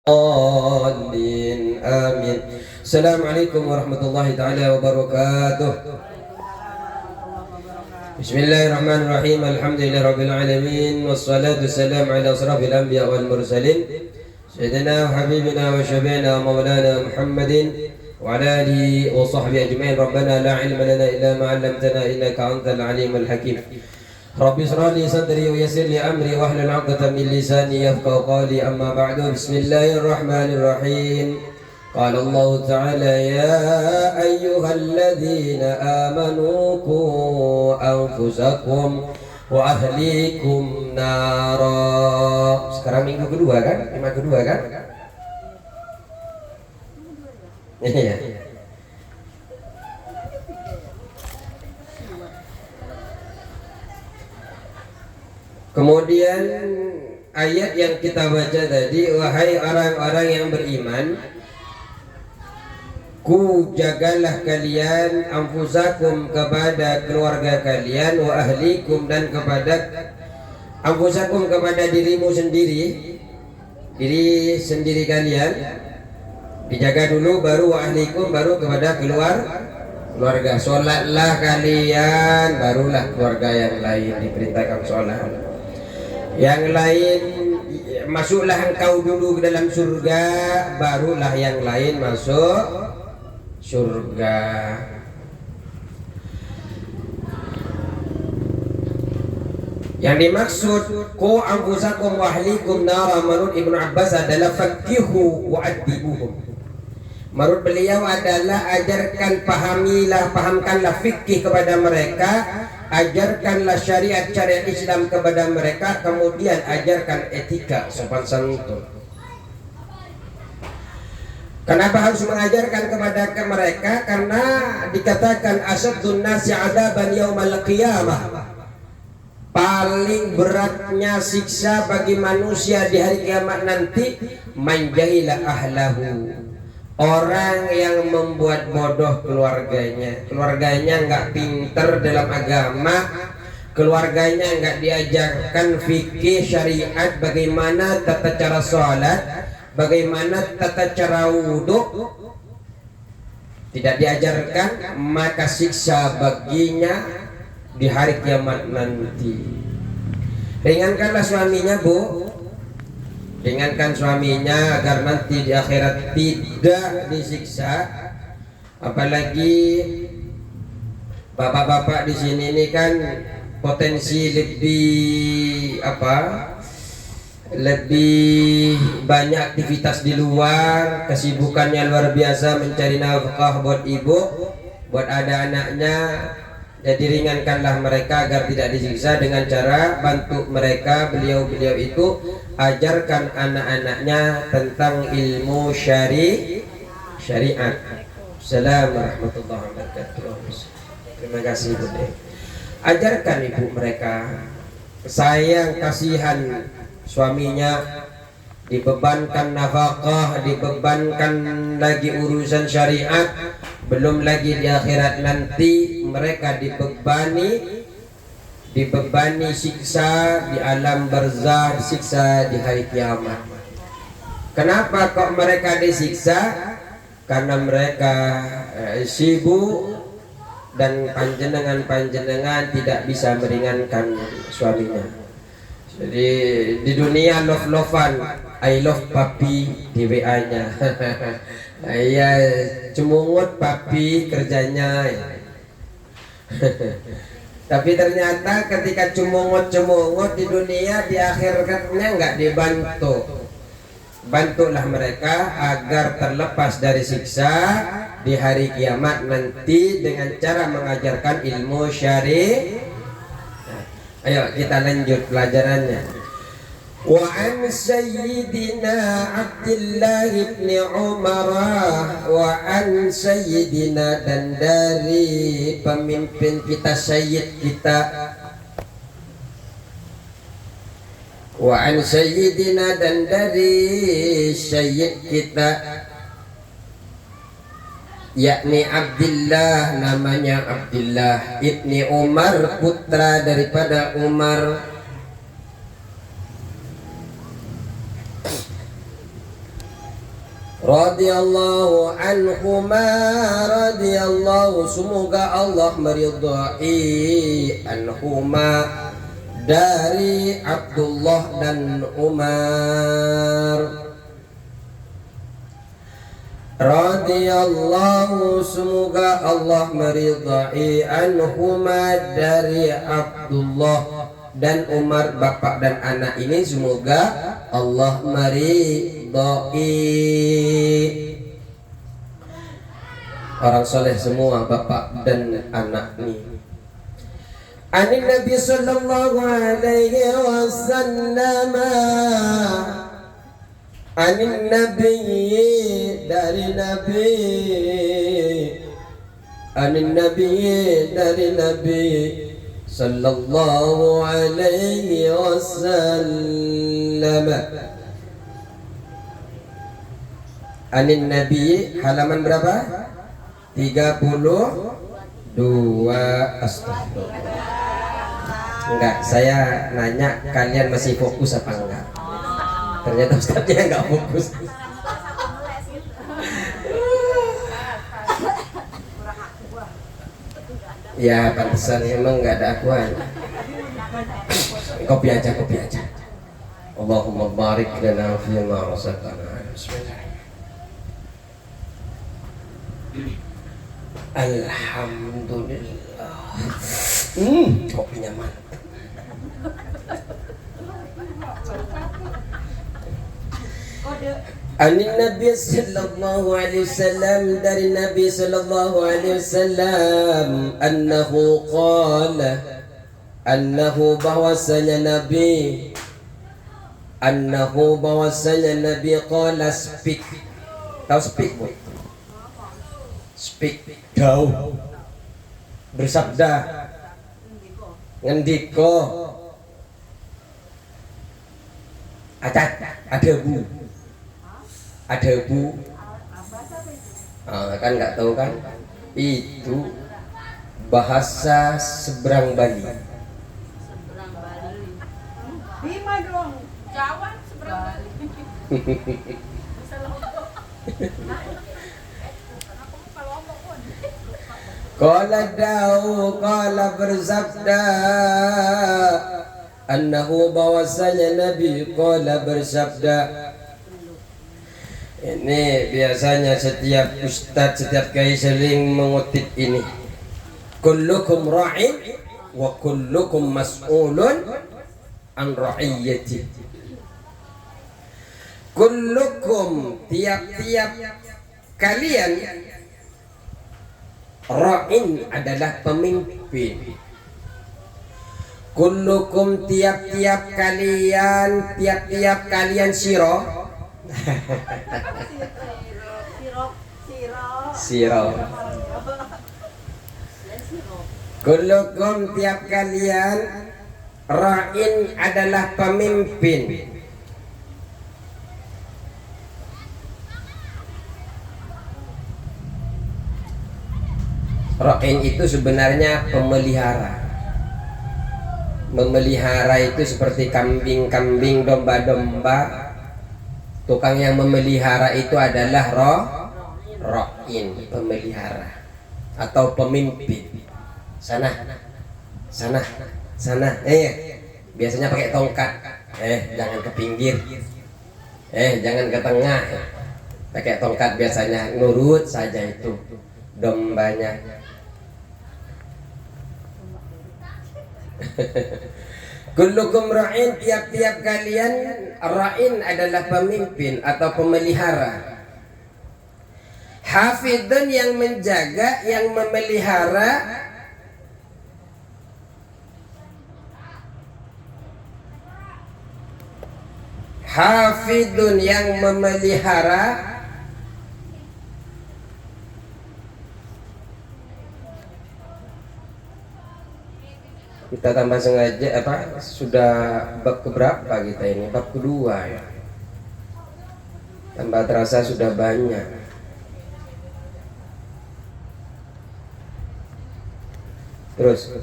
Amin. Amin. Assalamualaikum warahmatullahi taala wabarakatuh. Bismillahirrahmanirrahim. Alhamdulillahirabbil alamin wassalatu wassalamu ala asrafil anbiya wal mursalin sayyidina wa habibina wa syafi'ina maulana Muhammadin wa ala alihi wa sahbihi ajma'in. Rabbana la ilma lana illa ma 'allamtana innaka antal alimul hakim. Rabbi israh li sadri wa yassir li amri wahlul 'uqdatam min lisani yafqahu qawli. Amma ba'du. Bismillahirrahmanirrahim. Qala Allah Ta'ala ya ayyuhalladzina amanu qu anfusakum wa ahlikum nara. Sekarang minggu kedua kan? Tema kedua kan? Iya. Kemudian ayat yang kita baca tadi, wahai orang-orang yang beriman, ku jagalah kalian anfusakum kepada keluarga kalian, wa ahlikum dan kepada anfusakum kepada dirimu sendiri, diri sendiri kalian dijaga dulu, baru wa ahlikum baru kepada keluarga. Sholatlah kalian, barulah keluarga yang lain diperintahkan sholat. Yang lain, masuklah engkau dulu ke dalam surga, barulah yang lain masuk surga. Yang dimaksud ku anfusakum wa ahlikum nara menurut Ibnu Abbas adalah faqihu wa adibuhum. Menurut beliau adalah ajarkan, pahamkanlah fikih kepada mereka, ajarkanlah syariat Islam kepada mereka, kemudian ajarkan etika sopan santun. Kenapa harus mengajarkan kepada mereka? Karena dikatakan asyadun nasi adzaban yaumal qiyamah, paling beratnya siksa bagi manusia di hari kiamat nanti, man jahila ahlahu, orang yang membuat bodoh keluarganya nggak pinter dalam agama, keluarganya nggak diajarkan fikih syariat, bagaimana tata cara sholat, bagaimana tata cara wudhu, tidak diajarkan, maka siksa baginya di hari kiamat nanti. Ringankanlah suaminya, Bu, ringankan suaminya agar nanti di akhirat tidak disiksa. Apalagi bapak-bapak di sini ini kan potensi lebih banyak aktivitas di luar, kesibukannya luar biasa mencari nafkah buat ibu, buat ada anaknya. Jadi ringankanlah mereka agar tidak disiksa dengan cara bantu mereka. Beliau itu ajarkan anak-anaknya tentang ilmu syariat. Assalamualaikum warahmatullahi wabarakatuh. Terima kasih, Bu. Ajarkan ibu mereka sayang, kasihan suaminya, dibebankan nafkah, dibebankan lagi urusan syariat, belum lagi di akhirat nanti mereka dibebani siksa di alam barzah, siksa di hari kiamat. Kenapa kok mereka disiksa? Karena mereka sibuk dan panjenengan tidak bisa meringankan suaminya. Jadi di dunia love-lovean, I love papi di WA-nya. Ya, cemungut papi kerjanya. Tapi ternyata ketika cemungut di dunia, di akhirnya nggak dibantu. Bantulah mereka agar terlepas dari siksa di hari kiamat nanti dengan cara mengajarkan ilmu syari. Ayo kita lanjut pelajarannya. Wa an sayyidina Abdullah ibn Umar, wa an sayyidina, dan dari pemimpin kita, sayyid kita, wa an sayyidina, dan dari sayyid kita, yakni Abdullah, namanya Abdullah ibni Umar, putra daripada Umar. radhiyallahu anhuma, radhiyallahu semoga Allah meridhai anhuma dari Abdullah dan Umar, radhiyallahu semoga Allah meridhai anhuma dari Abdullah dan Umar bapak dan anak ini, semoga Allah meridhai orang soleh semua bapak dan anak ini. Anin Nabi sallallahu alaihi wasallam, anin Nabi dari Nabi, anin Nabi dari Nabi sallallahu alaihi wasallam. Anin Nabi halaman berapa? 32. Astagfirullah. Enggak, saya nanya kalian masih fokus apa enggak? Ternyata ustadznya enggak fokus. Ya pantesan emang enggak ada akuan. Kopi aja. Allahumma barik lana fi ma razaqtana. Alhamdulillah. Kopinya mantap. Anin Nabi sallallahu alaihi wasallam dari Nabi sallallahu alaihi wasallam annahu qala, annahu bahwasanya Nabi, annahu bahwasanya Nabi qala speak. Tahu speak bu? Speak jauh, bersabda, ngendiko, ada bu, kan nggak tahu kan? Itu bahasa seberang Bali. Seberang Bali. Bima dong. Jawa seberang Bali. Bisa Lombok. Qala dahu, qala bersabda, annahu bahwasanya Nabi qala bersabda. Ini biasanya setiap ustaz, setiap kiai sering mengutip ini. Kullukum ra'in wa kullukum mas'ulun an ra'iyyati. Kullukum, tiap-tiap kalian, ra'in adalah pemimpin. Kullukum, tiap-tiap kalian siro. Siro. Kullukum, tiap kalian, ra'in adalah pemimpin. Ra'in itu sebenarnya pemelihara. Memelihara itu seperti kambing-kambing, domba-domba. Tukang yang memelihara itu adalah ra'in, pemelihara atau pemimpin. Sana. Biasanya pakai tongkat. Jangan ke pinggir. Jangan ke tengah. Pakai tongkat biasanya, nurut saja itu dombanya. Kullukum ra'in, tiap-tiap kalian, ra'in adalah pemimpin atau pemelihara. Hafidun, yang menjaga, yang memelihara. Hafidun, yang memelihara. Kita tambah sengaja sudah bab keberapa kita ini? Bab kedua ya. Tambah terasa sudah banyak. Terus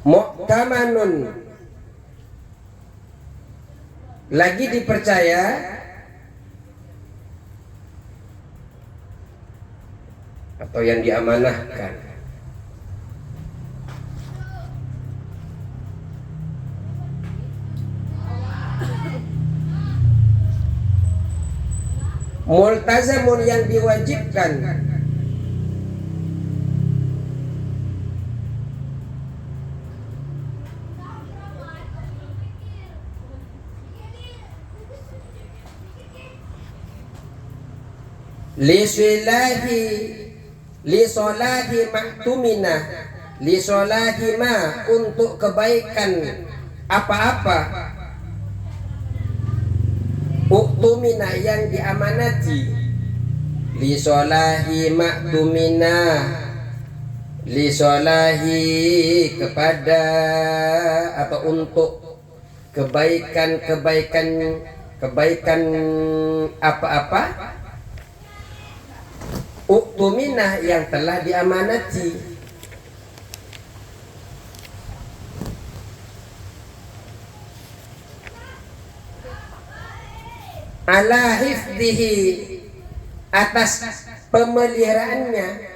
mu'tamanun, lagi dipercaya, atau yang diamanahkan. Multazamun yang diwajibkan, li solahi maktumina, li solahi ma, untuk kebaikan apa-apa, uktumina yang diamanati, li solahi maktumina, li solahi kepada atau untuk kebaikan apa-apa, uktumina yang telah diamanati, ala hifdihi, atas pemeliharaannya,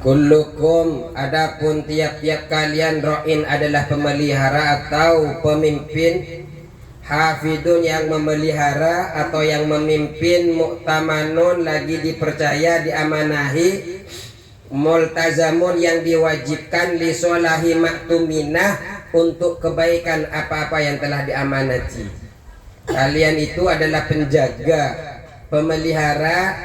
kullukum, adapun tiap-tiap kalian, ra'in adalah pemelihara atau pemimpin, hafidun yang memelihara atau yang memimpin, mu'tamanun lagi dipercaya, diamanahi, multazamun yang diwajibkan, li solahi maktuminah untuk kebaikan apa-apa yang telah diamanati. Kalian itu adalah penjaga, pemelihara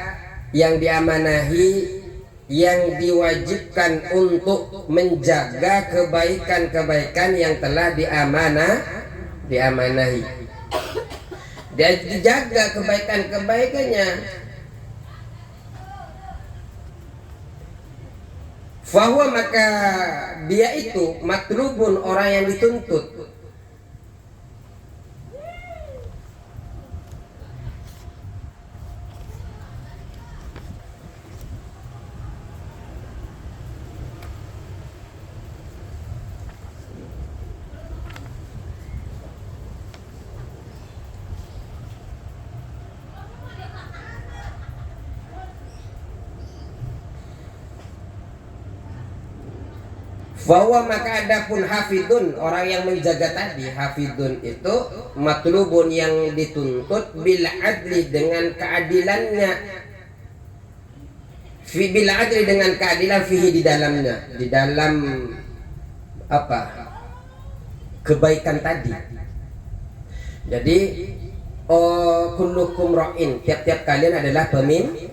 yang diamanahi, yang diwajibkan untuk menjaga kebaikan-kebaikan yang telah diamanahi. Dia dijaga kebaikan-kebaikannya. Fahuwa, maka dia itu matlubun, orang yang dituntut. Bahwa maka adapun hafidun, orang yang menjaga tadi, hafidun itu matlubun yang dituntut, bil adli dengan keadilannya, bil adli dengan keadilan, fihi di dalamnya, di dalam apa, kebaikan tadi. Jadi kullukum ra'in, tiap-tiap kalian adalah pemimpin,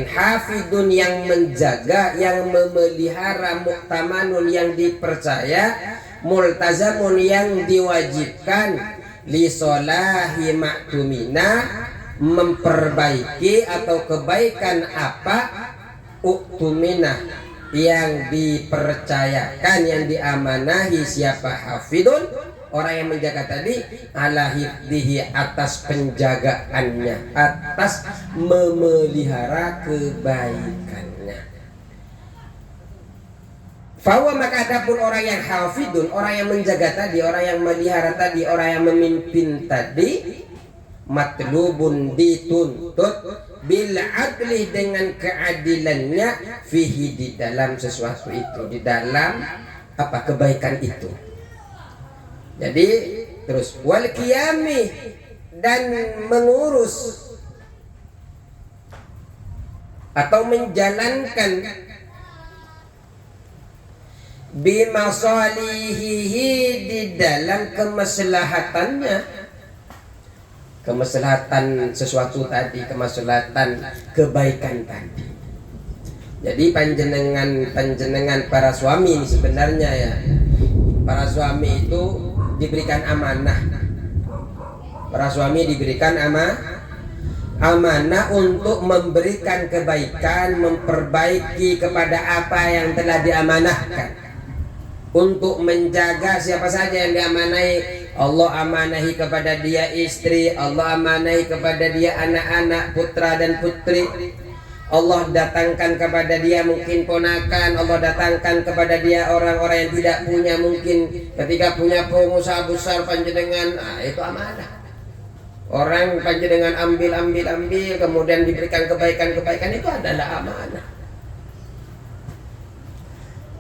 hafidun yang menjaga, yang memelihara, mu'tamanun yang dipercaya, multazamun yang diwajibkan, li solahi maktumina, memperbaiki atau kebaikan apa, uktumina yang dipercayakan, yang diamanahi. Siapa hafidun? Orang yang menjaga tadi, ala hifdihi, atas penjagaannya, atas memelihara kebaikannya. Fawa, maka adapun orang yang hafidun, orang yang menjaga tadi, orang yang memelihara tadi, orang yang memimpin tadi, matlubun dituntut, bil adli dengan keadilannya, fihi di dalam sesuatu itu, di dalam apa, kebaikan itu. Jadi terus wal qiyami, dan mengurus atau menjalankan, bimasalihihi, di dalam kemaslahatannya, kemaslahatan sesuatu tadi, kemaslahatan kebaikan tadi. Jadi panjenengan para suami sebenarnya ya, para suami itu diberikan amanah. Para suami diberikan amanah untuk memberikan kebaikan, memperbaiki kepada apa yang telah diamanahkan, untuk menjaga siapa saja yang diamanahi. Allah amanahi kepada dia istri, Allah amanahi kepada dia anak-anak, putra dan putri. Allah datangkan kepada dia mungkin ponakan, Allah datangkan kepada dia orang-orang yang tidak punya, mungkin ketika punya pengusaha besar panjenengan, itu amanah. Orang panjenengan ambil, kemudian diberikan kebaikan-kebaikan, itu adalah amanah.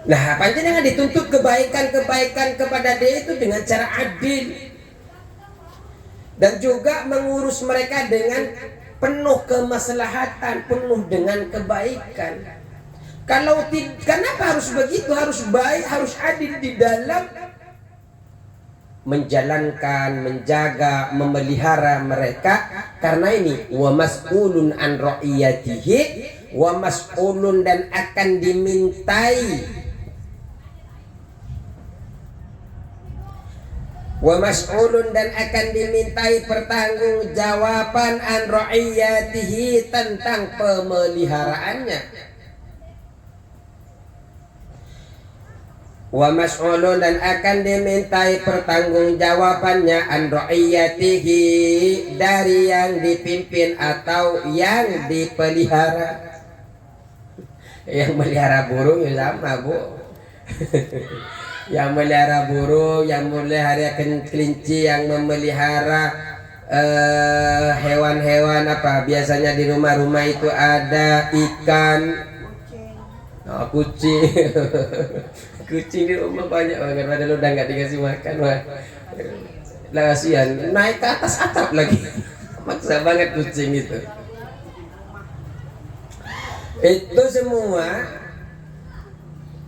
Nah, panjenengan dituntut kebaikan-kebaikan kepada dia itu dengan cara adil, dan juga mengurus mereka dengan penuh kemaslahatan, penuh dengan kebaikan. Kenapa harus begitu? Harus baik, harus adil di dalam menjalankan, menjaga, memelihara mereka. Karena ini wa mas'ulun an ra'iyatihi, wa mas'ulun, dan akan dimintai, wa mas'ulun, dan akan dimintai pertanggungjawaban an ra'iyatihi, tentang pemeliharaannya. Wa mas'ulun, dan akan dimintai pertanggungjawabannya an ra'iyatihi, dari yang dipimpin atau yang dipelihara. Yang melihara burung ya sama, Bu. Yang melihara burung, yang memelihara kelinci, yang memelihara hewan-hewan apa biasanya di rumah-rumah itu ada ikan, kucing. Kucing di rumah banyak banget, padahal udah nggak dikasih makan, wah. Lah kasihan, naik ke atas atap lagi. Maksa banget kucing itu. Itu semua,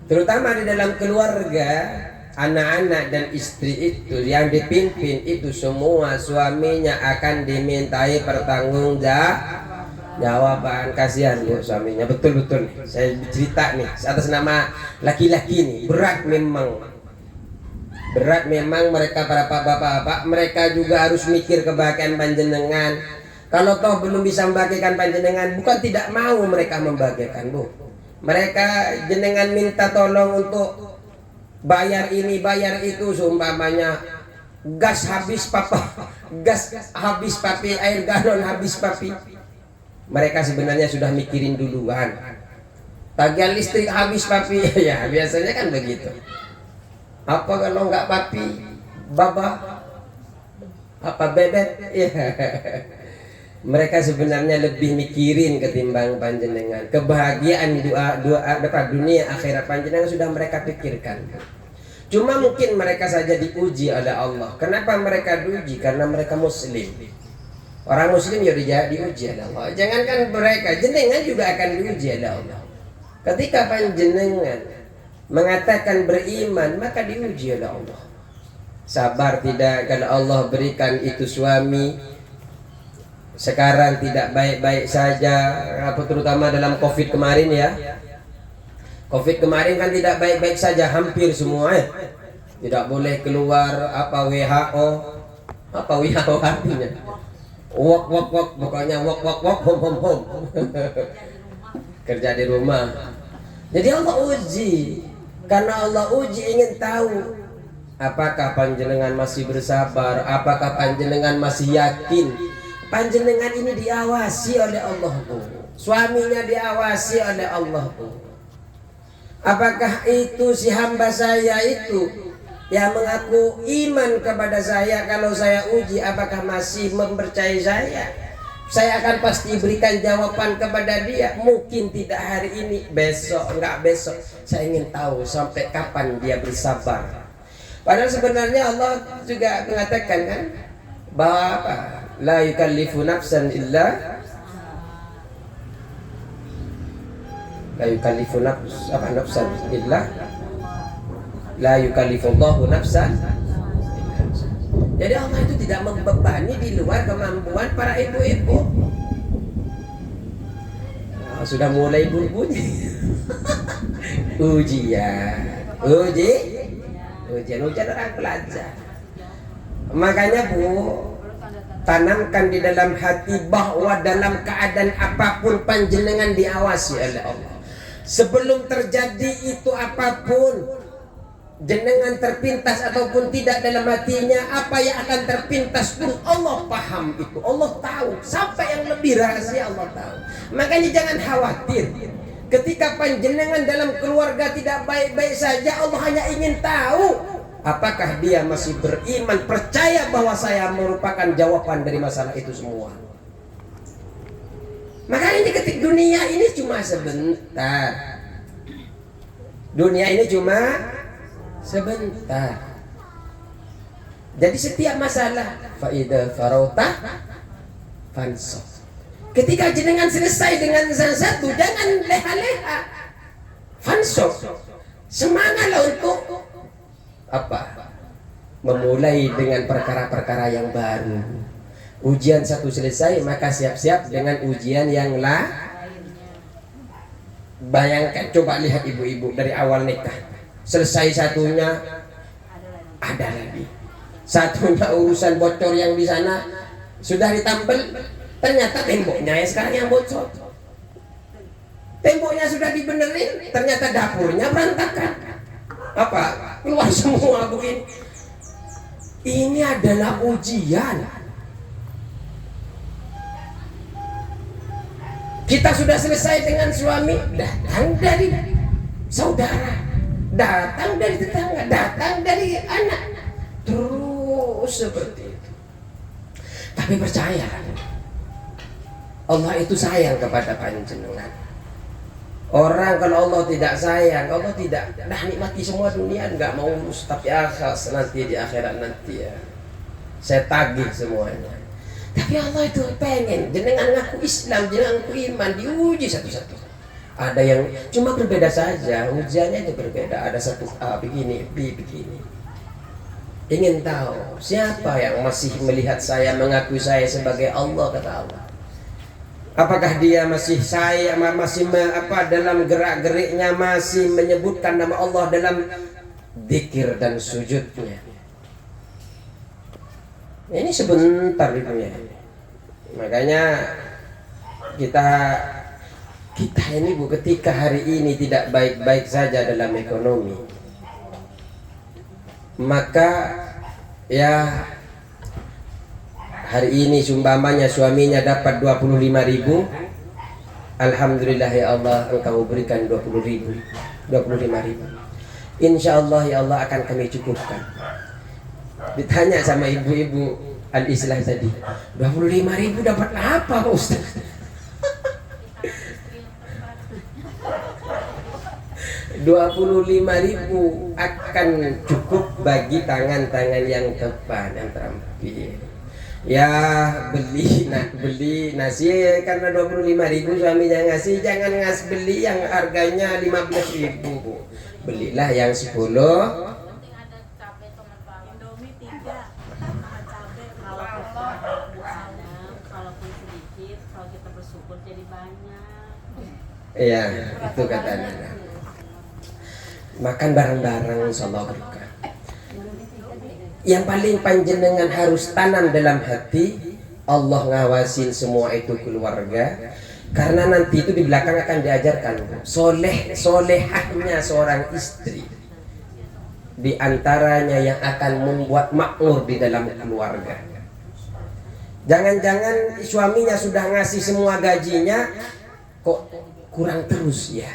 terutama di dalam keluarga, anak-anak dan istri itu yang dipimpin itu semua suaminya akan dimintai pertanggungjawaban. Kasihan Bu suaminya, betul-betul saya cerita nih atas nama laki-laki nih, berat memang mereka, para bapak-bapak, mereka juga harus mikir kebahagiaan panjenengan. Kalau toh belum bisa membagikan panjenengan, bukan tidak mau mereka membagikan, Bu. Mereka jenengan minta tolong untuk bayar ini bayar itu, seumpamanya gas habis papi, air galon habis papi, mereka sebenarnya sudah mikirin duluan. Tagihan listrik habis papi, ya biasanya kan begitu. Apa kalau nggak papi, baba, apa bebek, ya. Mereka sebenarnya lebih mikirin ketimbang panjenengan. Kebahagiaan dunia akhirat panjenengan sudah mereka pikirkan. Cuma mungkin mereka saja diuji oleh Allah. Kenapa mereka diuji? Karena mereka muslim. Orang muslim ya diuji oleh Allah. Jangankan mereka, jenengan juga akan diuji oleh Allah. Ketika panjenengan mengatakan beriman, maka diuji oleh Allah. Sabar tidak kalau Allah berikan itu suami sekarang tidak baik-baik saja, terutama dalam Covid kemarin ya. Covid kemarin kan tidak baik-baik saja hampir semua ya. Tidak boleh keluar, apa WHO artinya. Wok, pokoknya wok, home. Kerja di rumah. Jadi Allah uji. Karena Allah uji ingin tahu apakah panjenengan masih bersabar, apakah panjenengan masih yakin panjenengan ini diawasi oleh Allah, suaminya diawasi oleh Allah. Apakah itu si hamba saya itu yang mengaku iman kepada saya, kalau saya uji apakah masih mempercayai saya? Saya akan pasti berikan jawaban kepada dia. Mungkin tidak hari ini, besok, enggak besok. Saya ingin tahu sampai kapan dia bersabar. Padahal sebenarnya Allah juga mengatakan kan bahwa apa? La yukallifu nafsan illa la yukallifullahu nafsan. Jadi Allah itu tidak membebani di luar kemampuan para ibu-ibu. Sudah mulai bunyi ujian orang pelajar. Makanya Bu, tanamkan di dalam hati bahwa dalam keadaan apapun panjenengan diawasi oleh Allah. Sebelum terjadi itu apapun, jenengan terpintas ataupun tidak dalam hatinya, apa yang akan terpintas pun Allah paham itu, Allah tahu. Sampai yang lebih rahasia Allah tahu. Makanya jangan khawatir. Ketika panjenengan dalam keluarga tidak baik-baik saja, Allah hanya ingin tahu apakah dia masih beriman, percaya bahwa saya merupakan jawaban dari masalah itu semua. Makanya ketika dunia ini cuma sebentar. Dunia ini cuma sebentar. Jadi setiap masalah faida farauta fansok. Ketika jenengan selesai dengan satu, jangan leha-leha. Fansok. Semangatlah untuk apa? Memulai dengan perkara-perkara yang baru. Ujian satu selesai, maka siap-siap dengan ujian yang lain. Bayangkan, coba lihat ibu-ibu dari awal nikah, selesai satunya ada lagi, satunya urusan bocor yang di sana sudah ditambel, ternyata temboknya yang sekarang yang bocor, temboknya sudah dibenerin, ternyata dapurnya berantakan, apa keluar semua begini. Ini adalah ujian. Kita sudah selesai dengan suami, datang dari saudara, datang dari tetangga, datang dari anak, terus seperti itu. Tapi percaya, Allah itu sayang kepada panjenengan. Orang kalau Allah tidak sayang, Allah tidak nikmati semua dunia, nggak mau urus. Tapi nanti di akhirat nanti ya, saya tagih semuanya. Tapi Allah itu pengen jenengan ngaku Islam, jenengan ngaku iman, diuji satu-satu. Ada yang cuma berbeda saja, ujiannya itu berbeda. Ada satu A begini, B begini. Ingin tahu siapa yang masih melihat saya, mengakui saya sebagai Allah, kata Allah. Apakah dia masih dalam gerak-geriknya masih menyebutkan nama Allah dalam zikir dan sujudnya. Ini sebentar di dunia ini. Makanya kita ini Bu, ketika hari ini tidak baik-baik saja dalam ekonomi, maka ya hari ini sumbamanya suaminya dapat 25.000, alhamdulillah ya Allah, engkau berikan 20.000, 25.000. Insya Allah ya Allah akan kami cukupkan. Ditanya sama ibu-ibu Al-Islah tadi, 25.000 dapat apa Pak Ustaz? 25.000 akan cukup bagi tangan-tangan yang tepat, yang terampil. Ya beli nasi karena 25.000 suaminya ngasih, jangan beli yang harganya 15.000 Bu. Belilah yang 10. Iya, itu kata Nana. Makan bareng-bareng insyaallah berkah. Yang paling panjenengan harus tanam dalam hati, Allah ngawasin semua itu keluarga. Karena nanti itu di belakang akan diajarkan solehahnya seorang istri. Di antaranya yang akan membuat makmur di dalam keluarga. Jangan-jangan suaminya sudah ngasih semua gajinya, kok kurang terus ya.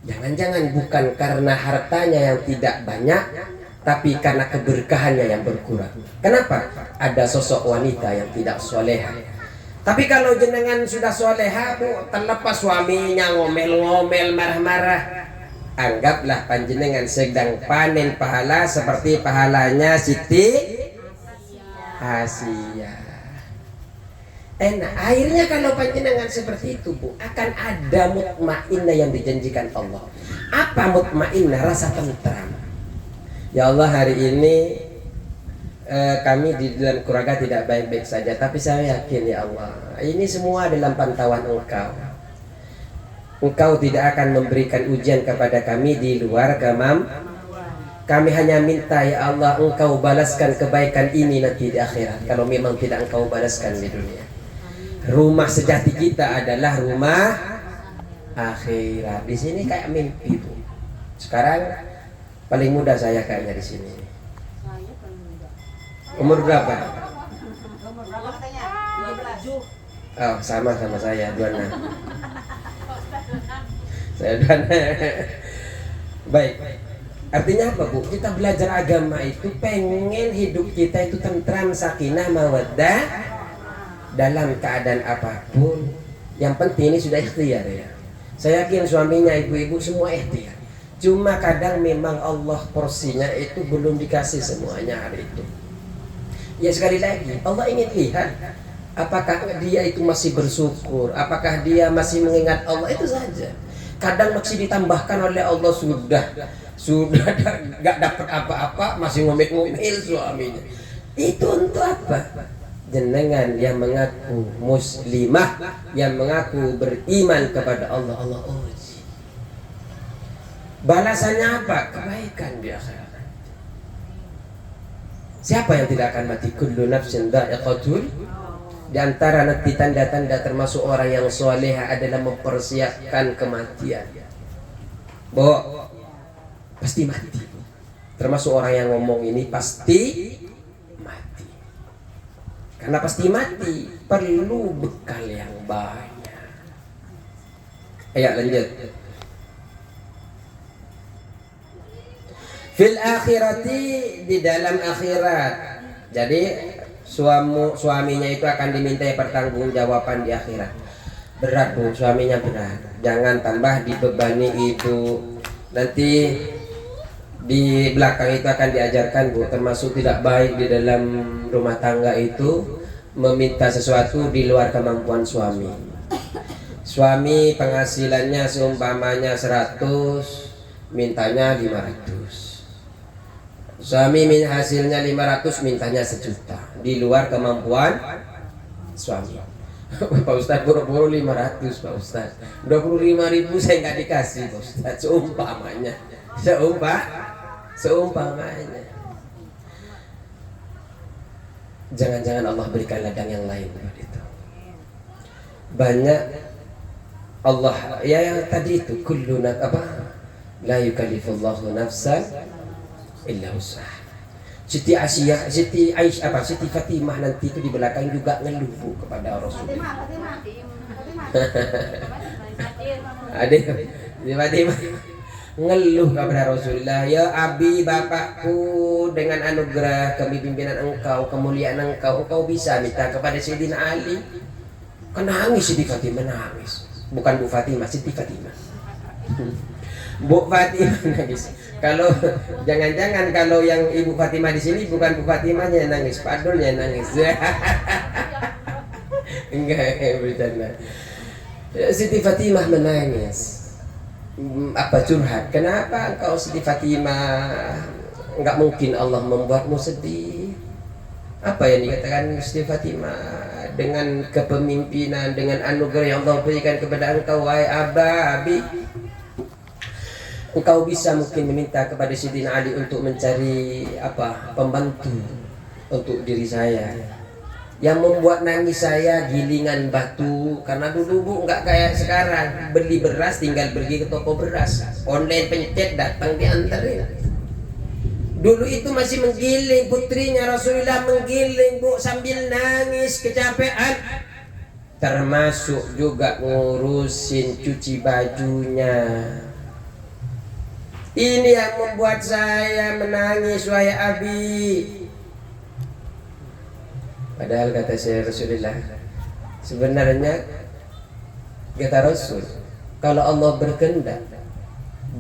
Jangan-jangan bukan karena hartanya yang tidak banyak, tapi karena keberkahannya yang berkurang. Kenapa? Ada sosok wanita yang tidak soleha. Tapi kalau jenengan sudah soleha, terlepas suaminya ngomel-ngomel, marah-marah, anggaplah panjenengan sedang panen pahala seperti pahalanya Siti Asia. Enak, akhirnya kalau panjenengan seperti itu Bu, akan ada mutmainnah yang dijanjikan Allah. Apa mutmainnah? Rasa tentram. Ya Allah, hari ini kami di dalam keluarga tidak baik-baik saja, tapi saya yakin ya Allah, ini semua dalam pantauan Engkau. Engkau tidak akan memberikan ujian kepada kami di luar kemampuan. Kami hanya minta ya Allah, Engkau balaskan kebaikan ini nanti di akhirat, kalau memang tidak Engkau balaskan di dunia. Rumah sejati kita adalah rumah akhirat. Di sini kayak mimpi Bu. Sekarang Paling muda saya kayaknya di sini. Saya paling muda. Umur berapa? Umur berapa katanya? 12. Oh, sama saya 26. Saya 26. Baik. Artinya apa, Bu? Kita belajar agama itu pengen hidup kita itu tentram, sakinah, mawaddah dalam keadaan apapun. Yang penting ini sudah ikhtiar ya. Saya yakin suaminya, ibu-ibu semua ikhtiar. Cuma kadang memang Allah porsinya itu belum dikasih semuanya hari itu. Ya sekali lagi, Allah ingin lihat apakah dia itu masih bersyukur, apakah dia masih mengingat Allah, itu saja. Kadang masih ditambahkan oleh Allah, sudah nggak dapat apa-apa masih ngomel-ngomel suaminya. Itu untuk apa? Jenengan yang mengaku muslimah, yang mengaku beriman kepada Allah, Allah uji. Balasannya apa? Kebaikan di akhirat. Siapa yang tidak akan mati? Kullu nafsin dha'iqatul. Di antara nanti tanda-tanda termasuk orang yang soleha adalah mempersiapkan kematian. Bahwa pasti mati. Termasuk orang yang ngomong ini pasti mati. Karena pasti mati perlu bekal yang banyak. Ayo lanjut. Fil akhirati, di dalam akhirat. Jadi suaminya itu akan dimintai pertanggungjawaban di akhirat. Berat, Bu, suaminya berat. Jangan tambah dibebani ibu. Nanti di belakang itu akan diajarkan, Bu, termasuk tidak baik di dalam rumah tangga itu meminta sesuatu di luar kemampuan suami. Suami penghasilannya seumpamanya 100, mintanya 500. Suami hasilnya 500, mintanya 1 juta di luar kemampuan suami. Pak Ustadz, buru-buru 500 Pak Ustadz, 25.000 saya nggak dikasih Pak Ustadz. Seumpamanya. Jangan-jangan Allah berikan ladang yang lain buat itu. Banyak Allah ya yang tadi itu kullu la yukallifullahu nafsan illa usaha. Siti Fatimah nanti itu di belakang juga ngeluh kepada Rasulullah. Fatimah ngeluh kepada Rasulullah, ya Abi, bapakku, dengan anugerah kepemimpinan engkau, kemuliaan engkau bisa minta kepada Sayyidina Ali. Kan nangis Siti Fatimah, nangis. Bukan Bu Fatimah, Siti Fatimah. Bu Fatimah nangis. Kalau jangan-jangan kalau yang Ibu Fatimah di sini bukan Bu Fatimahnya yang nangis, Pak Dulnya yang nangis. Enggak, bercanda. Siti Fatimah menangis. Apa curhat? Kenapa engkau Siti Fatimah? Enggak mungkin Allah membuatmu sedih. Apa yang dikatakan Siti Fatimah? Dengan kepemimpinan, dengan anugerah yang Allah berikan kepada engkau, wahai Abi, engkau bisa mungkin meminta kepada Sayyidina Ali untuk mencari pembantu untuk diri saya. Yang membuat nangis saya gilingan batu, karena dulu Bu nggak kayak sekarang beli beras tinggal pergi ke toko beras, online pencet datang diantarin. Dulu itu masih menggiling, putrinya Rasulullah menggiling Bu sambil nangis kecapean. Termasuk juga ngurusin cuci bajunya. Ini yang membuat saya menangis, wahai Abi. Padahal kata saya Rasulullah, sebenarnya kata Rasul, kalau Allah berkehendak,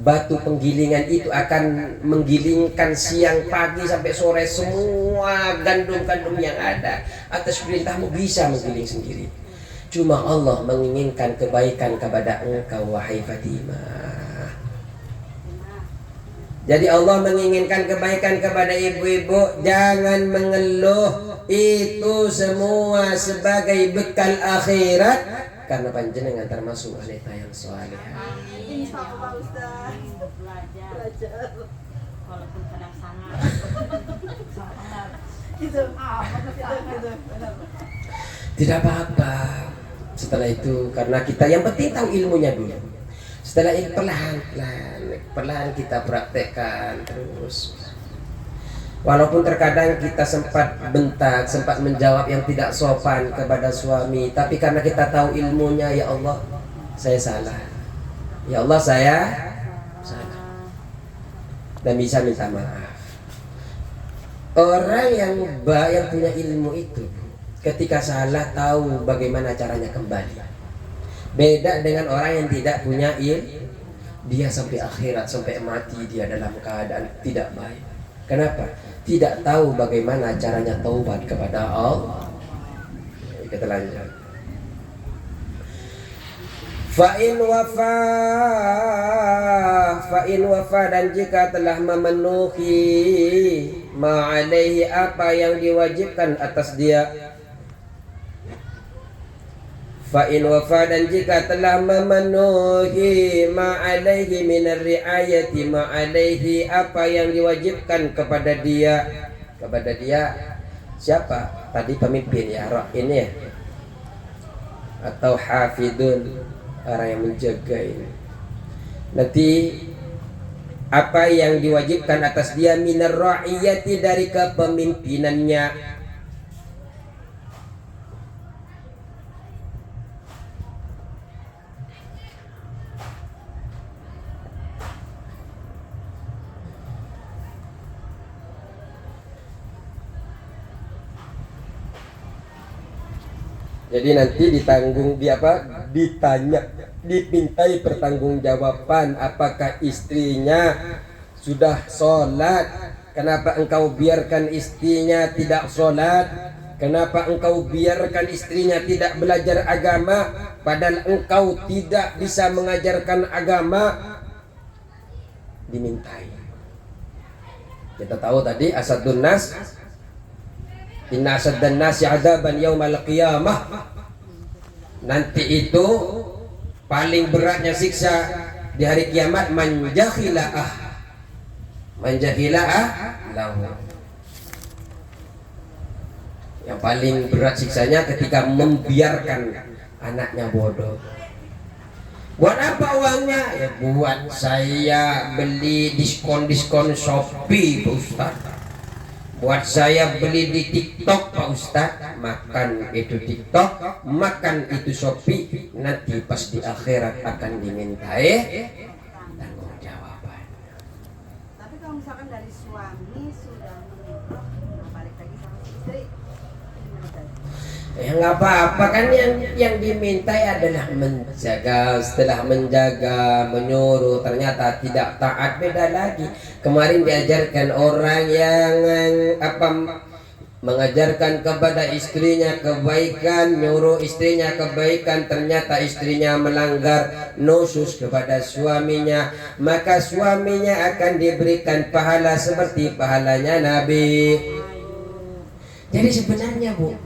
batu penggilingan itu akan menggilingkan siang, pagi sampai sore semua gandum-gandum yang ada. Atas perintahmu bisa menggiling sendiri. Cuma Allah menginginkan kebaikan kepada engkau, wahai Fatimah. Jadi Allah menginginkan kebaikan kepada ibu-ibu. Jangan mengeluh. Itu semua sebagai bekal akhirat. Karena panjenengan termasuk wanita yang saleh. Insya Allah Ustaz. Belajar. Walaupun kadang sangat. Tidak apa-apa. Setelah itu karena kita yang penting tahu ilmunya dulu. Setelah itu perlahan kita praktekkan terus. Walaupun terkadang kita sempat bentak, sempat menjawab yang tidak sopan kepada suami, tapi karena kita tahu ilmunya, ya Allah, saya salah. Ya Allah, saya salah. Dan bisa minta maaf. Orang yang punya ilmu itu, ketika salah tahu bagaimana caranya kembali. Beda dengan orang yang tidak punya ilmu. Dia sampai akhirat, sampai mati dia dalam keadaan tidak baik. Kenapa? Tidak tahu bagaimana caranya taubat kepada Allah. Kita lanjut. Fa'in wafa dan jika telah memenuhi ma'alaihi apa yang diwajibkan atas dia. Fa'in wafa dan jika telah memenuhi ma'alaihi minar ri'ayati ma'alaihi apa yang diwajibkan kepada dia. Kepada dia siapa? Tadi pemimpin ya, ini ya. Atau hafidun, orang yang menjaga ini. Nanti apa yang diwajibkan atas dia minar ra'iyati dari kepemimpinannya. Jadi nanti ditanggung dipintai pertanggungjawaban apakah istrinya sudah sholat, kenapa engkau biarkan istrinya tidak sholat, kenapa engkau biarkan istrinya tidak belajar agama, padahal engkau tidak bisa mengajarkan agama. Dimintai. Kita tahu tadi asadun nas, inna asaddan nasi adaban yaumal qiyamah. Nanti itu paling beratnya siksa di hari kiamat manjahila'ah lahu. Yang paling berat siksanya ketika membiarkan anaknya bodoh. Buat apa uangnya? Ya buat saya beli diskon Shopee, Pak Ustaz. Buat saya beli di TikTok, Pak Ustaz. Makan itu TikTok, makan itu Shopee. Nanti pas di akhirat akan dimintai tanggung jawaban. Tapi kalau misalkan dari suami sudah meninggal, balik lagi sama istri, ya nggak apa-apa kan, yang dimintai adalah menjaga. Setelah menjaga, menyuruh, ternyata tidak taat, beda lagi. Kemarin diajarkan orang yang mengajarkan kepada istrinya kebaikan, nyuruh istrinya kebaikan, ternyata istrinya melanggar nusus kepada suaminya, maka suaminya akan diberikan pahala seperti pahalanya Nabi. Jadi sebenarnya Bu,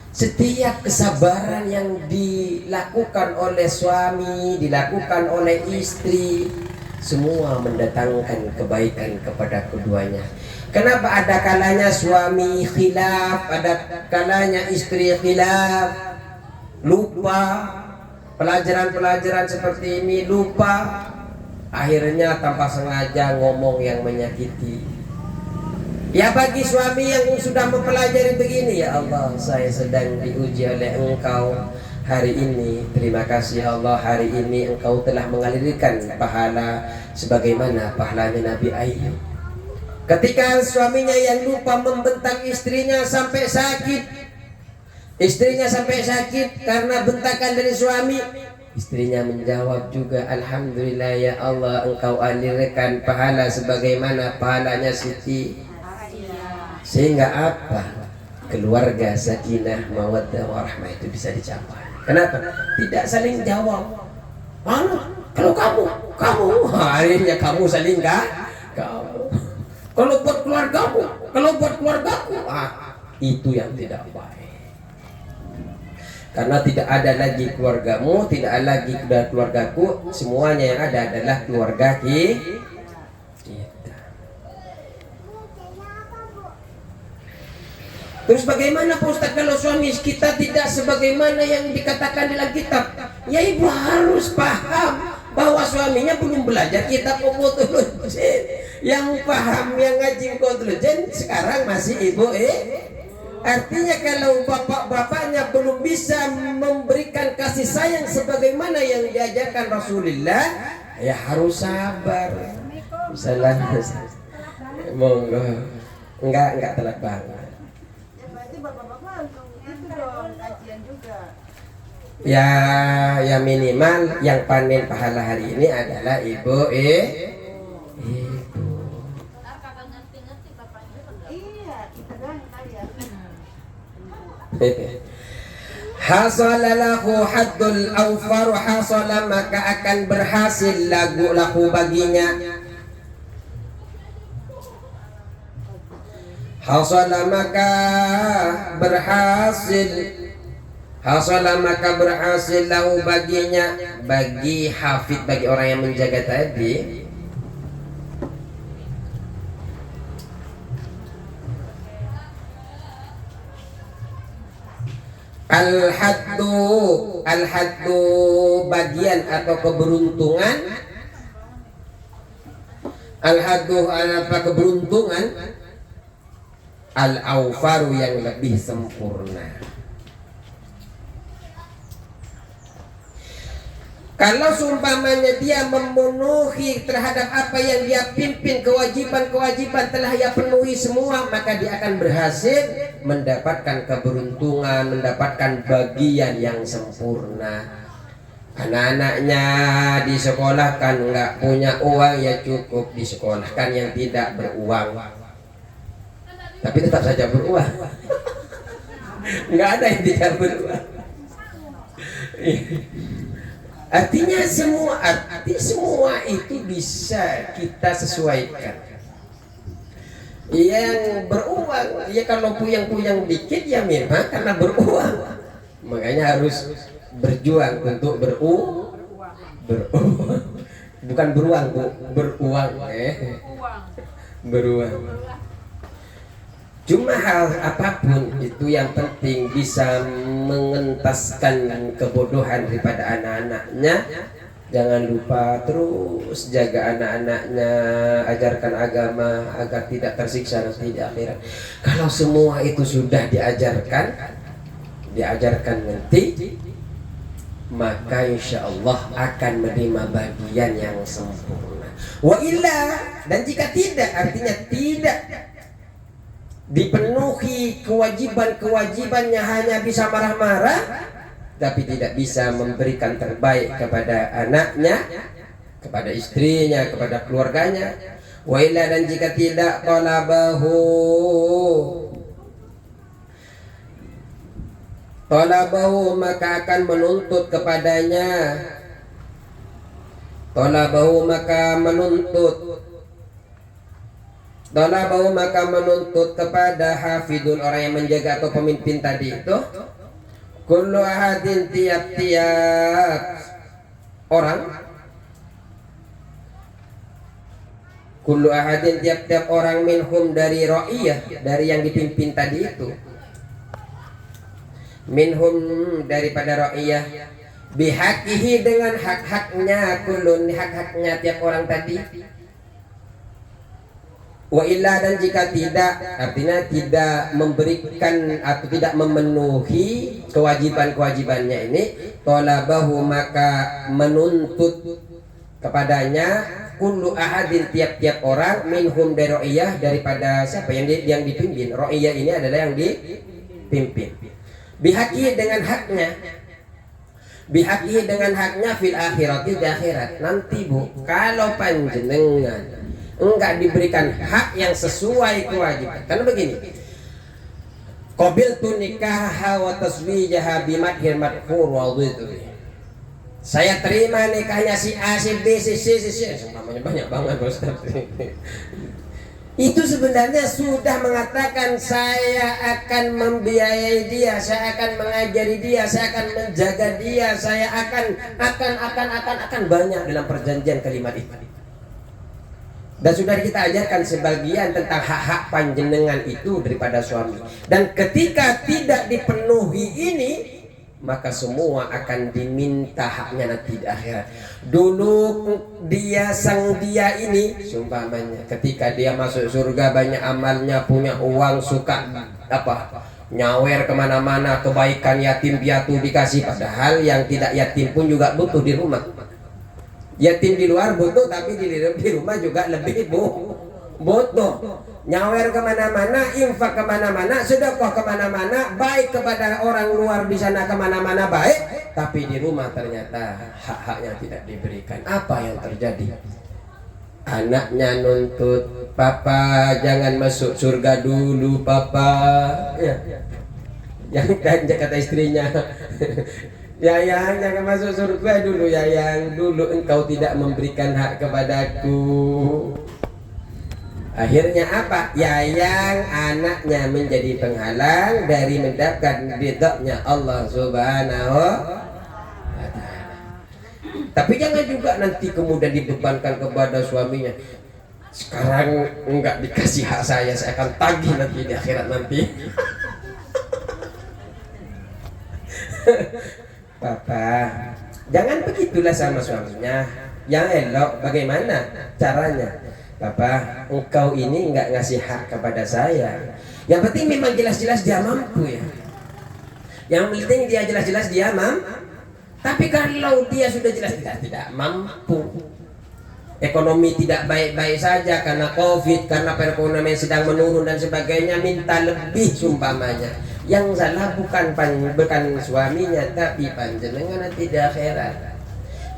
setiap kesabaran yang dilakukan oleh suami, dilakukan oleh istri, semua mendatangkan kebaikan kepada keduanya. Kenapa ada kalanya suami khilaf, ada kalanya istri khilaf, lupa pelajaran-pelajaran seperti ini, lupa, akhirnya tanpa sengaja ngomong yang menyakiti. Ya bagi suami yang sudah mempelajari begini, ya Allah, saya sedang diuji oleh Engkau hari ini. Terima kasih ya Allah, hari ini Engkau telah mengalirkan pahala sebagaimana pahalanya Nabi Ayub. Ketika suaminya yang lupa membentak istrinya sampai sakit, istrinya sampai sakit karena bentakan dari suami, istrinya menjawab juga, Alhamdulillah ya Allah, Engkau alirkan pahala sebagaimana pahalanya Siti. Sehingga apa? Keluarga sakinah mawaddah warahmah itu bisa dicapai. Kenapa? Tidak saling jawab. Mana? Kalau kamu akhirnya kamu saling kamu. Kalau buat keluargamu, kalau buat keluargaku, itu yang tidak baik. Karena tidak ada lagi keluargamu, tidak ada lagi keluargaku, semuanya yang ada adalah keluarga kita. Terus bagaimana Pak Ustaz kalau suami kita tidak sebagaimana yang dikatakan dalam kitab? Ya ibu harus paham bahwa suaminya belum belajar kitab Qutluddin. Yang paham, yang ngaji Qutluddin sekarang masih ibu. Artinya kalau bapak-bapaknya belum bisa memberikan kasih sayang sebagaimana yang diajarkan Rasulullah, ya harus sabar. Salah. Monggo. Enggak telat banget. Ya berarti bapak-bapak untuk itu dong kajian juga. Ya minimal yang panen pahala hari ini adalah ibu. Ibu. Iya, kita doang kaya. Hasalalahu haddul awfar, hasala maka akan berhasil lahu baginya. Hasala maka berhasil, hasala maka berhasil lahu baginya, bagi hafid, bagi orang yang menjaga tadi. Al-haddu bagian atau keberuntungan. Al-haddu apa keberuntungan? Al-awfaru yang lebih sempurna. Kalau seumpamanya dia memenuhi terhadap apa yang dia pimpin, kewajiban-kewajiban telah ia penuhi semua, maka dia akan berhasil mendapatkan keberuntungan, mendapatkan bagian yang sempurna. Anak-anaknya disekolahkan, nggak punya uang, ya cukup disekolahkan yang tidak beruang, tapi tetap saja beruang. Nggak ada yang tidak beruang. Artinya semua itu bisa kita sesuaikan. Yang beruang, ya kalau puyang-puyang dikit ya memang karena beruang. Makanya harus berjuang untuk beruang. Bukan beruang, beruang. Beruang. Cuma hal apapun itu yang penting bisa mengentaskan kebodohan daripada anak-anaknya. Jangan lupa terus jaga anak-anaknya, ajarkan agama agar tidak tersiksa nanti di akhirat. Kalau semua itu sudah diajarkan nanti, maka insya Allah akan menerima bagian yang sempurna. Wa illa, dan jika tidak, artinya tidak dipenuhi kewajiban-kewajibannya, hanya bisa marah-marah tapi tidak bisa memberikan terbaik kepada anaknya, kepada istrinya, kepada keluarganya. Wa illa, dan jika tidak, talabahu maka akan menuntut kepadanya, talabahu maka menuntut kepada hafidun, orang yang menjaga atau pemimpin tadi itu. Kullu ahadin, tiap-tiap orang, kullu ahadin, tiap-tiap orang, minhum dari ra'iyah, dari yang dipimpin tadi itu, minhum daripada ra'iyah, bihakihi dengan hak-haknya, kulun hak-haknya tiap orang tadi. Wa illa, dan jika tidak, artinya tidak memberikan atau tidak memenuhi kewajiban-kewajibannya ini, talabahu maka menuntut kepadanya, kullu ahadin, tiap-tiap orang, minhum dari ra'iyah, daripada siapa yang dipimpin. Ra'iyah ini adalah yang dipimpin. Bihaki dengan haknya, bihaki dengan haknya fil akhirati, di akhirat nanti bu. Kalau panjenengan enggak diberikan hak yang sesuai kewajiban, karena begini, qabiltu nikaha wa taswijaha bimadhir madhur wa dhitu, saya terima nikahnya si A, si B, si C, namanya banyak banget Ustaz. Itu sebenarnya sudah mengatakan saya akan membiayai dia, saya akan mengajari dia, saya akan menjaga dia, saya akan banyak dalam perjanjian kalimat itu. Dan sudah kita ajarkan sebagian tentang hak-hak panjenengan itu daripada suami. Dan ketika tidak dipenuhi ini, maka semua akan diminta haknya nanti di akhirat. Dulu dia ini sumpamanya ketika dia masuk surga banyak amalnya, punya uang, suka nyawer kemana-mana, kebaikan yatim piatu dikasih, padahal yang tidak yatim pun juga butuh di rumah. Yatim di luar butuh, tapi di rumah juga lebih butuh. Nyawer kemana-mana, infak kemana-mana, sedekah kemana-mana, baik kepada orang luar di sana kemana-mana baik, tapi di rumah ternyata hak-haknya tidak diberikan. Apa yang terjadi? Anaknya nuntut, papa jangan masuk surga dulu papa. Ya. Yang kata istrinya, Yayang jangan masuk surga dulu Yayang, dulu engkau tidak memberikan hak kepadaku. Akhirnya apa? Yayang anaknya menjadi penghalang dari mendapatkan ridhonya Allah Subhanahu wa Ta'ala. Tapi jangan juga nanti kemudian dibebankan kepada suaminya. Sekarang enggak dikasih hak saya akan tagih nanti di akhirat nanti. Papa, jangan begitulah sama suaminya. Yang elok bagaimana caranya? Papa, engkau ini enggak ngasih hak kepada saya. Yang penting memang jelas-jelas dia mampu ya. Yang penting dia jelas-jelas dia mampu. Tapi kalau dia sudah jelas tidak mampu, ekonomi tidak baik-baik saja karena COVID, karena perekonomian sedang menurun dan sebagainya, minta lebih sumpamanya. Yang salah bukan suaminya, tapi panjenengan nanti di akhirat.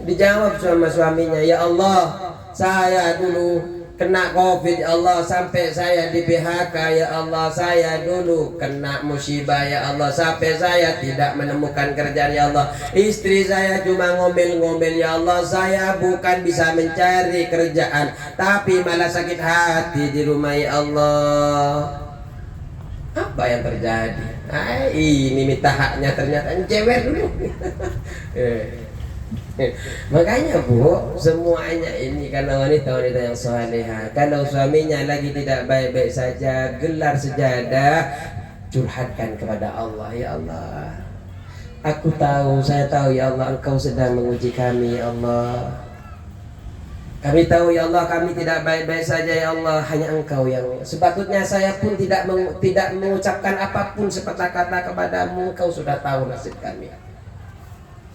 Dijawab sama suaminya, ya Allah, saya dulu kena COVID ya Allah, sampai saya di PHK ya Allah, saya dulu kena musibah ya Allah, sampai saya tidak menemukan kerjaan ya Allah, istri saya cuma ngomel-ngomel ya Allah, saya bukan bisa mencari kerjaan tapi malah sakit hati di rumah ya Allah. Apa yang terjadi? Ini minta haknya ternyata cewek dulu. Makanya Bu, semuanya ini karena wanita-wanita yang salehah. Kalau suaminya lagi tidak baik-baik saja, gelar sejadah, curhatkan kepada Allah. Ya Allah, aku tahu, saya tahu ya Allah, Engkau sedang menguji kami ya Allah. Kami tahu ya Allah, kami tidak baik-baik saja ya Allah, hanya Engkau yang sepatutnya saya pun tidak mengucapkan apapun sepatah kata kepadamu. Engkau sudah tahu nasib kami.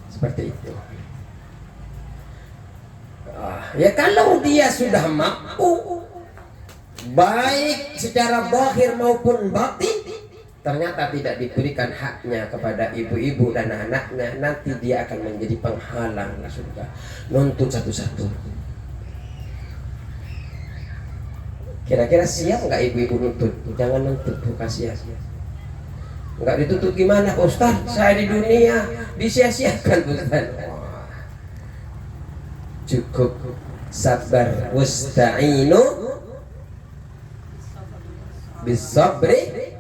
Seperti itu. Ya kalau dia sudah mampu baik secara zahir maupun batin, ternyata tidak diberikan haknya kepada ibu-ibu dan anaknya, nanti dia akan menjadi penghalang surga. Nuntut satu-satu. Kira-kira siap nggak ibu-ibu nuntut? Jangan nuntut, kasihan. Nggak dituntut gimana Pak Ustaz? Saya di dunia disia-siakan Ustaz. Cukup sabar, wasta'inu bisabri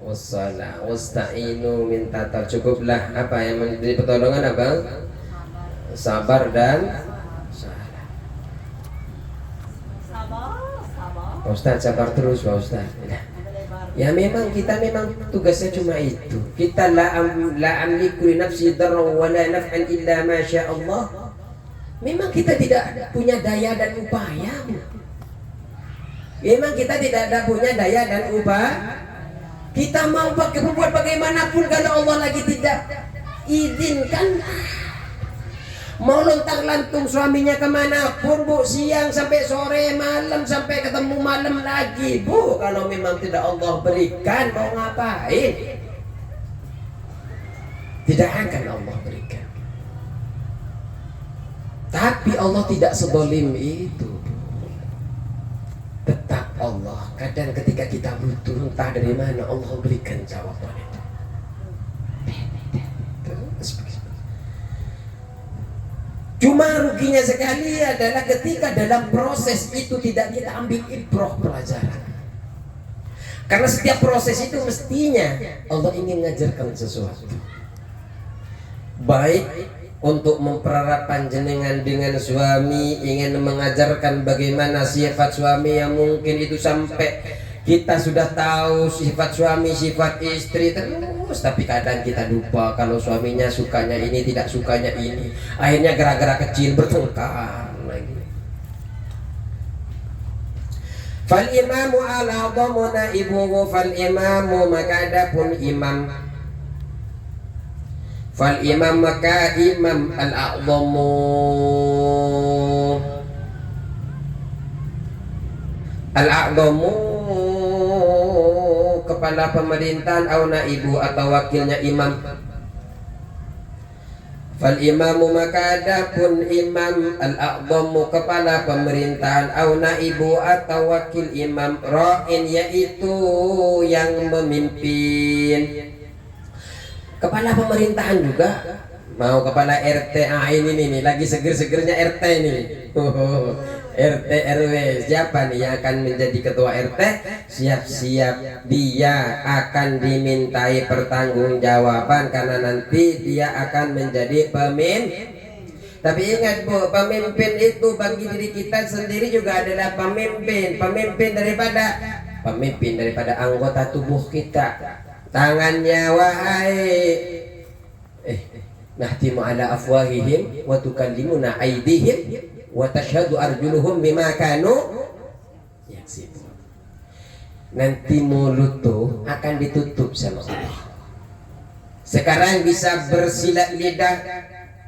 wassalah. Wasta'inu, minta tercukuplah apa yang menjadi pertolongan apa? Sabar dan salah. Pak Ustaz sabar terus Pak Ustaz. Ya memang kita tugasnya cuma itu. Kita la amliku li nafsi darran wa la naf'an illa ma syaa Allah. Memang kita tidak punya daya dan upaya. Memang kita tidak ada punya daya dan upaya. Kita mau berbuat bagaimanapun kalau Allah lagi tidak izinkan. Mau lontang-lantung suaminya kemanapun Bu, siang sampai sore, malam sampai ketemu malam lagi Bu. Kalau memang tidak Allah berikan, mau ngapain? Tidak akan Allah berikan. Tapi Allah tidak sedolim itu. Tetap Allah. Kadang ketika kita butuh entah dari mana Allah berikan jawaban itu. Cuma ruginya sekali adalah ketika dalam proses itu tidak kita ambil ibrah pelajaran. Karena setiap proses itu mestinya Allah ingin mengajarkan sesuatu. Baik untuk mempererat panjenengan dengan suami, ingin mengajarkan bagaimana sifat suami yang mungkin itu sampai kita sudah tahu sifat suami, sifat istri, terus terus, tapi kadang kita lupa kalau suaminya sukanya ini, tidak sukanya ini. Akhirnya gara-gara kecil bertengkar lagi. Fal imamu ala dhamuna ibuhu, fal imamu maka adapun imam, fal imam maka imam al-a'dhamu, al-a'dhamu kepala pemerintahan, au naibu atau wakilnya imam. Fal imamu maka adapun imam, al-a'dhamu kepala pemerintahan, au naibu atau wakil imam, ra'in yaitu yang memimpin. Kepala pemerintahan juga, mau kepala RT, ini lagi seger-segernya RT nih. RT RW, siapa nih yang akan menjadi ketua RT? Siap-siap dia akan dimintai pertanggungjawaban karena nanti dia akan menjadi pemimpin. Tapi ingat Bu, pemimpin itu bagi diri kita sendiri juga adalah pemimpin. Pemimpin daripada anggota tubuh kita. Tangannya wahai nahtimu ala afwahihim wa tukallimuna aydihim wa tashhadu arjuluhum bima kanu yaksibun. Nanti mulut tuh akan ditutup sama Allah. Sekarang bisa bersilat lidah,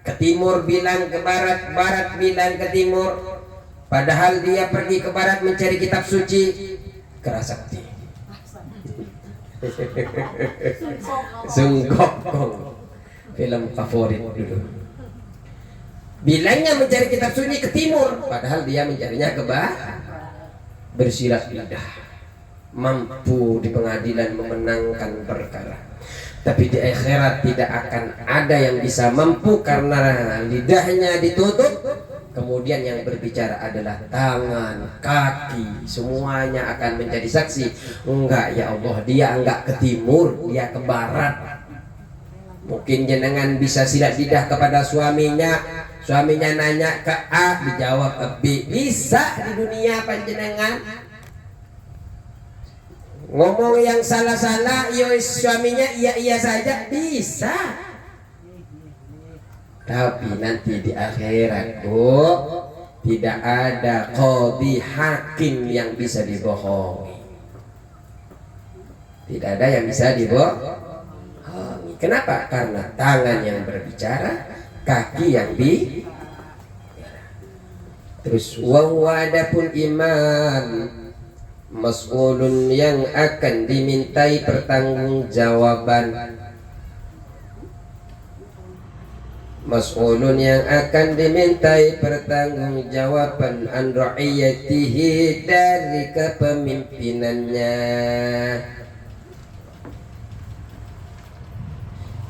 ke timur bilang ke barat, barat bilang ke timur, padahal dia pergi ke barat mencari kitab suci Kerasakti. Sungkokong, film favorit dulu. Bilangnya mencari kitab suci ke timur, padahal dia mencarinya ke barat. Bersilat lidah, mampu di pengadilan memenangkan perkara, tapi di akhirat tidak akan ada yang bisa mampu karena lidahnya ditutup. Kemudian yang berbicara adalah tangan, kaki, semuanya akan menjadi saksi. Enggak ya Allah, dia enggak ke timur, dia ke barat. Mungkin jenengan bisa silat lidah kepada suaminya, suaminya nanya ke A, dijawab ke B. Bisa di dunia panjenengan. Ngomong yang salah-salah, suaminya iya saja, bisa. Tapi nanti di akhirat Bu, tidak ada qadhi hakim yang bisa dibohongi. Tidak ada yang bisa dibohongi. Kenapa? Karena tangan yang berbicara, kaki yang di. Terus adapun iman, mas'ulun yang akan dimintai pertanggungjawaban, mas'ulun yang akan dimintai pertanggungjawaban an ra'iyatihi, dari kepemimpinannya.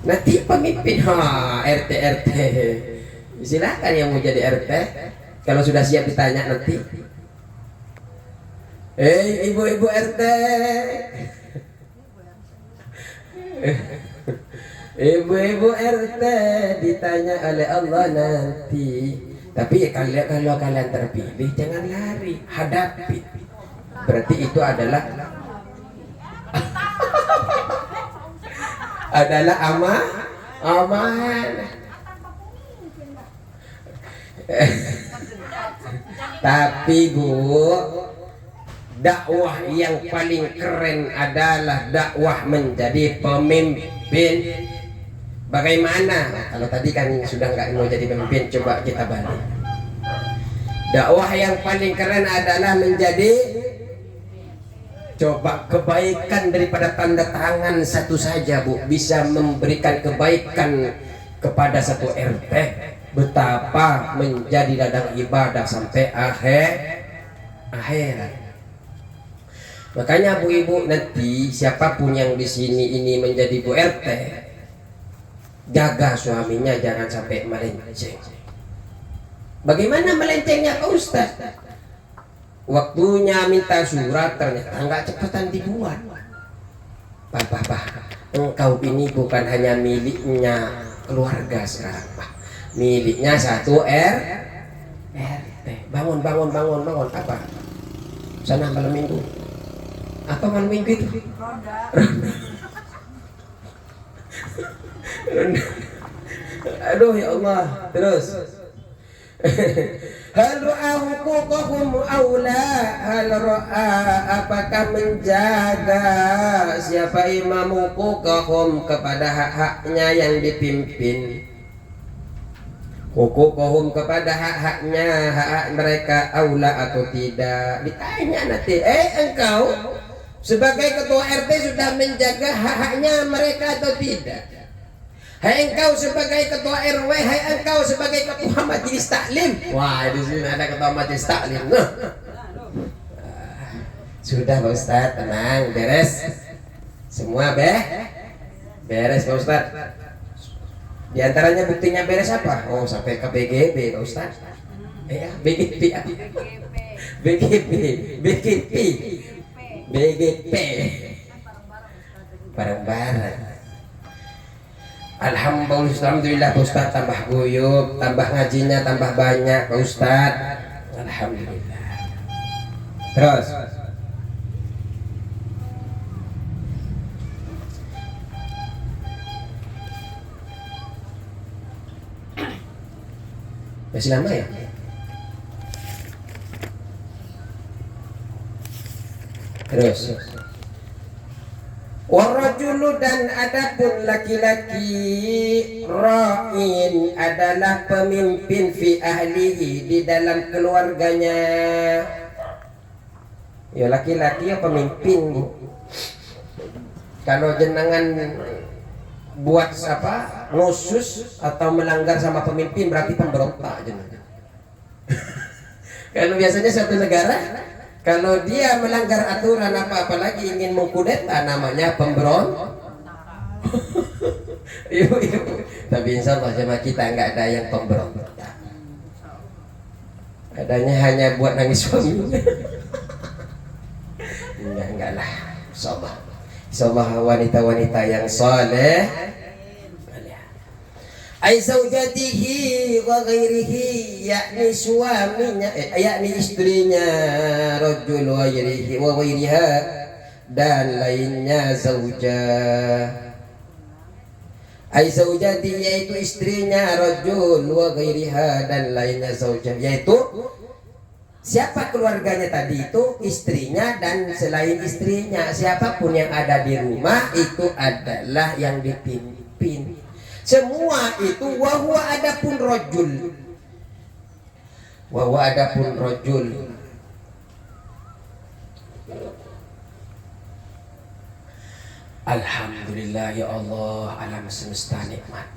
Nanti pemimpin RT silakan yang mau jadi RT, kalau sudah siap ditanya nanti. Ibu-ibu RT, ibu-ibu RT ditanya oleh Allah nanti. Tapi kalau kalian terpilih jangan lari, hadapi. Berarti itu adalah amanah. Tapi Bu, dakwah yang paling keren adalah dakwah menjadi pemimpin. Bagaimana? Kalau tadi kan sudah nggak mau jadi pemimpin, coba kita balik. Dakwah yang paling keren adalah menjadi, coba kebaikan daripada tanda tangan satu saja Bu bisa memberikan kebaikan kepada satu RT. Betapa menjadi ladang ibadah sampai akhirat. Makanya Bu Ibu, nanti siapapun yang di sini ini menjadi Bu RT, jaga suaminya jangan sampai melenceng. Bagaimana melencengnya Pak Ustaz? Waktunya minta surat ternyata nggak cepetan dibuat. Pak, engkau ini bukan hanya miliknya keluarga sekarang Pak, miliknya satu RT. Bangun apa? Sana malam minggu. Apa malam minggu itu? Aduh ya Allah. Terus. Hal ra'a huquqahum aula, hal ra'a apakah menjaga siapa imam huquqahum kepada hak-haknya yang dipimpin, huquqahum kepada hak-haknya, hak-hak mereka aula atau tidak. Ditanya nanti, engkau sebagai ketua RT sudah menjaga hak-haknya mereka atau tidak? Hai engkau sebagai ketua RW, hai engkau sebagai ketua majelis taklim. Wah, di sini ada ketua majelis taklim. Sudah Pak Ustaz, tenang, beres. Semua beres Pak Ustaz. Di antaranya buktinya beres apa? Oh, sampai ke BGB Pak Ustaz. BGP. BGP. Barang-barang. Alhamdulillah Pak Ustaz, tambah guyup, tambah ngajinya tambah banyak Pak Ustaz. Alhamdulillah. Terus masih lama ya? Terus warajulu, dan adapun laki-laki, ra'in adalah pemimpin fi ahlihi, di dalam keluarganya. Ya laki-laki ya pemimpin. Kalau jenengan buat apa ngusus atau melanggar sama pemimpin berarti pemberontak jenengan. Kalau biasanya satu negara kalau dia melanggar aturan apa apalagi ingin mengkudeta namanya pemberontak. Tapi insya Allah jemaah kita nggak ada yang pemberontak. Adanya hanya buat nangis suaminya. Enggak lah. Insya Allah wanita-wanita yang saleh. Ai zaujatihi wa ghairihi, yakni suaminya, yakni istrinya, rajul wa ghairiha, dan lainnya zaujah. Ai zaujati, yaitu istrinya, rajul wa ghairiha, dan lainnya zaujah, yaitu siapa keluarganya tadi itu, istrinya dan selain istrinya, siapapun yang ada di rumah itu adalah yang dipimpin. Semua itu wahwa adapun rajul. Wahwa adapun rajul. Alhamdulillah ya Allah, alam semesta nikmat.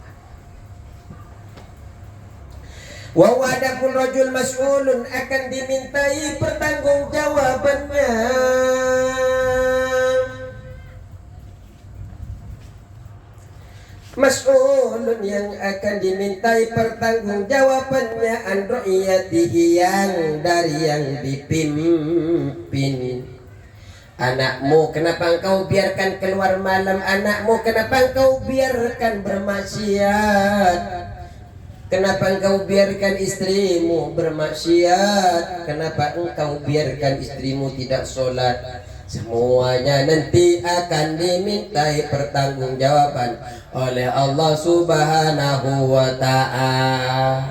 Wahwa adapun rajul mas'ulun, akan dimintai pertanggungjawabannya. Mas'ulun, yang akan dimintai pertanggungjawabannya, an ra'iyatihi, yang dari yang dipimpin. Anakmu kenapa engkau biarkan keluar malam? Anakmu kenapa engkau biarkan bermaksiat? Kenapa engkau biarkan istrimu bermaksiat? Kenapa engkau biarkan istrimu tidak sholat? Semuanya nanti akan dimintai pertanggungjawaban oleh Allah Subhanahu wa ta'ala.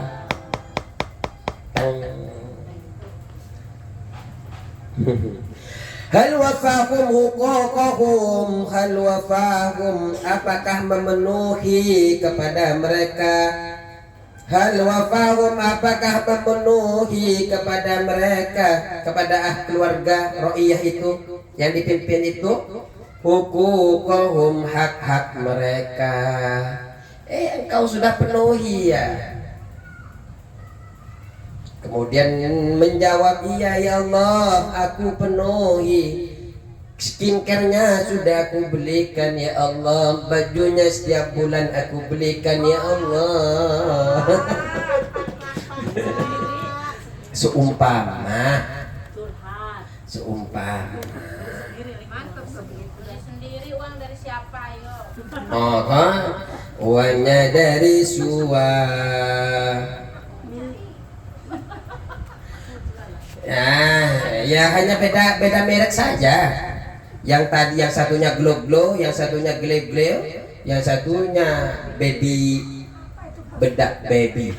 Hal wafahum huquqahum, hal wafahum, apakah memenuhi kepada mereka? Hal wafahum, apakah memenuhi kepada mereka, kepada keluarga ro'iyah itu yang dipimpin itu, huquqahum, hak-hak mereka. Engkau sudah penuhi ya. Kemudian menjawab, iya ya Allah, aku penuhi. Skincare-nya sudah aku belikan ya Allah, bajunya setiap bulan aku belikan ya Allah. Seumpama sendiri, uang dari siapa yo? Oh kan, uangnya dari ya hanya beda merek saja. Yang tadi yang satunya glow, yang satunya gleo, yang satunya baby, bedak baby.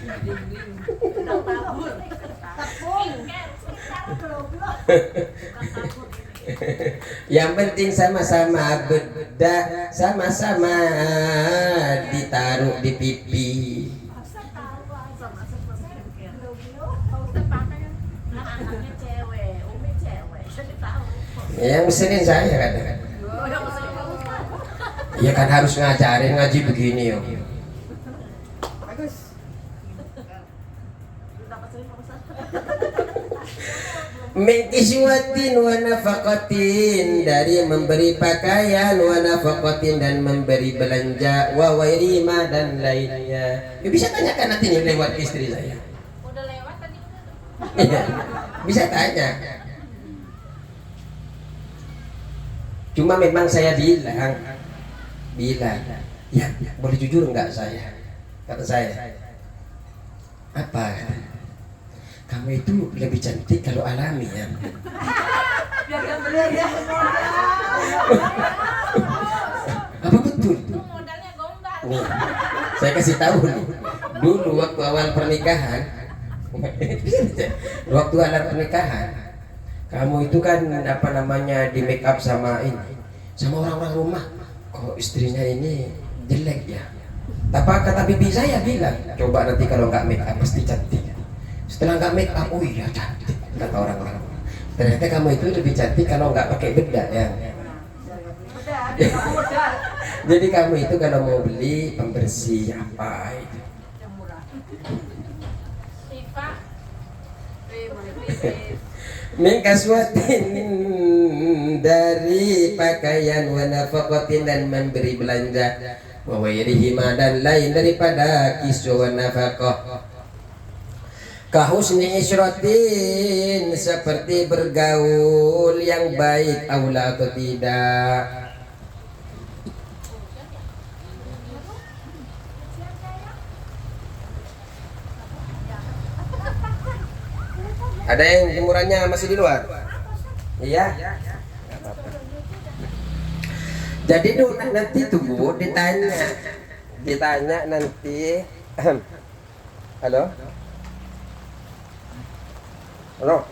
Yang penting sama-sama bedak, sama-sama ditaruh di pipi. Anaknya cewek, Umi cewek. Jadi tahu. Yang mesenin saya kadang. Ya kan harus ngajarin ngaji begini yo. Bagus. Min kiswatin wa nafaqatin, dari memberi pakaian, wa nafaqatin dan memberi belanja, wa wairima dan lainnya. Ya, bisa tanyakan nanti nih lewat istri saya. Udah lewat tadi udah. Iya, bisa tanya. Cuma memang saya bilang, ya boleh jujur nggak saya? Kata saya, apa? Kamu itu lebih cantik kalau alami ya. Apa betul? Itu modalnya gombal. Nih, saya kasih tahu nih. Dulu waktu awal pernikahan, kamu itu kan apa namanya di make up sama ini, sama orang-orang rumah. Kok istrinya ini jelek ya? Kata bibi saya bilang, coba nanti kalau nggak make up pasti cantik. Setelah nggak make up, oh iya cantik, kata orang-orang. Ternyata kamu itu lebih cantik kalau nggak pakai bedak ya. Jadi kamu itu kalau mau beli pembersih apa itu? Siva. Min kaswatin, dari pakaian, wa nafaqatin dan memberi belanja, wa wairihima dan lain daripada kiswa wa nafaqah. Kahusni isyratin, seperti bergaul yang baik, aula atau tidak. Ada yang jemurannya masih di luar? Iya. Nggak apa-apa. Jadi dulu nanti tuh Bu ditanya nanti. Halo? Halo?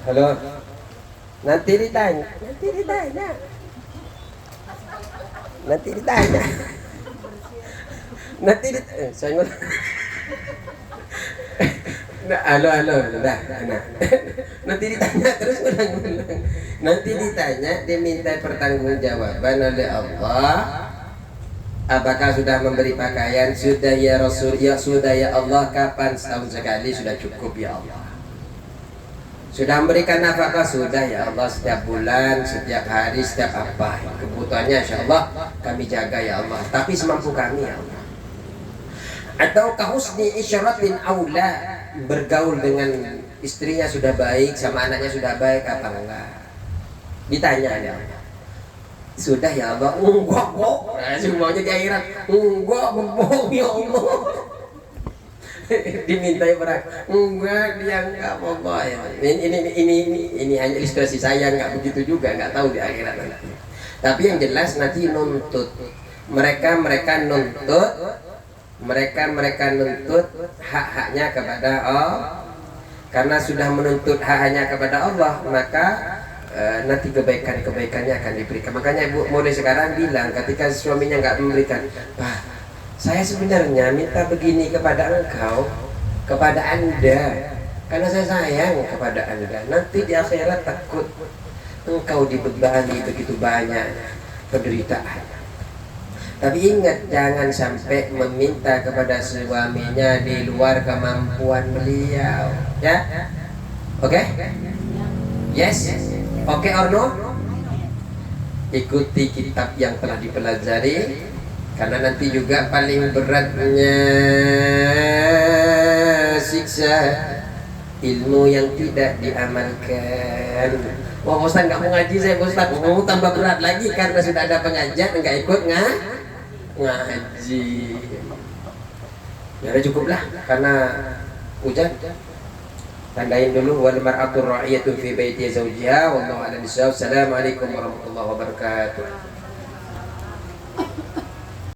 Halo? Nanti ditanya. Saya ngomong. Halo, udah. Nanti ditanya terus ulang. Nanti ditanya, diminta pertanggungjawaban oleh Allah. Apakah sudah memberi pakaian? Sudah ya Rasul, ya sudah ya Allah. Kapan? Setahun sekali sudah cukup ya Allah. Sudah memberikan nafkah? Sudah ya Allah. Setiap bulan, setiap hari, setiap apa kebutuhannya insya Allah kami jaga ya Allah. Tapi semampu kami ya Allah. Atau kahusni isyaratin aula, bergaul dengan istrinya sudah baik, sama anaknya sudah baik apa enggak? Ditanya ya Allah. Sudah ya Allah. Enggak kok. Semuanya di akhirat. Enggak, bohong ya Allah. Dimintai berat. Enggak, dia enggak apa-apa ya. Ini hanya ilustrasi saya, enggak begitu juga, enggak tahu di akhirat nanti. Tapi yang jelas nanti nuntut. Mereka nuntut hak-haknya kepada Allah. Karena sudah menuntut hak-haknya kepada Allah, maka nanti kebaikannya akan diberikan. Makanya Ibu mulai sekarang bilang ketika suaminya nggak memberikan, Pak, saya sebenarnya minta begini kepada engkau, kepada anda, karena saya sayang kepada anda. Nanti di akhirat takut engkau dibebani begitu banyak penderitaan. Tapi ingat, jangan sampai meminta kepada suaminya di luar kemampuan beliau. Ya? Oke? Yes? Oke or no? Ikuti kitab yang telah dipelajari, karena nanti juga paling beratnya siksa ilmu yang tidak diamalkan. Wah, Ustaz nggak mau ngaji, saya Ustaz mau tambah berat lagi karena sudah ada pengajian nggak ikut ngaji. Ya udah cukup lah karena hujan. Tandain dulu wal mar'atu ra'iyatun fi baiti zawjiha wallahu a'lam bissawab. Assalamualaikum warahmatullahi wabarakatuh.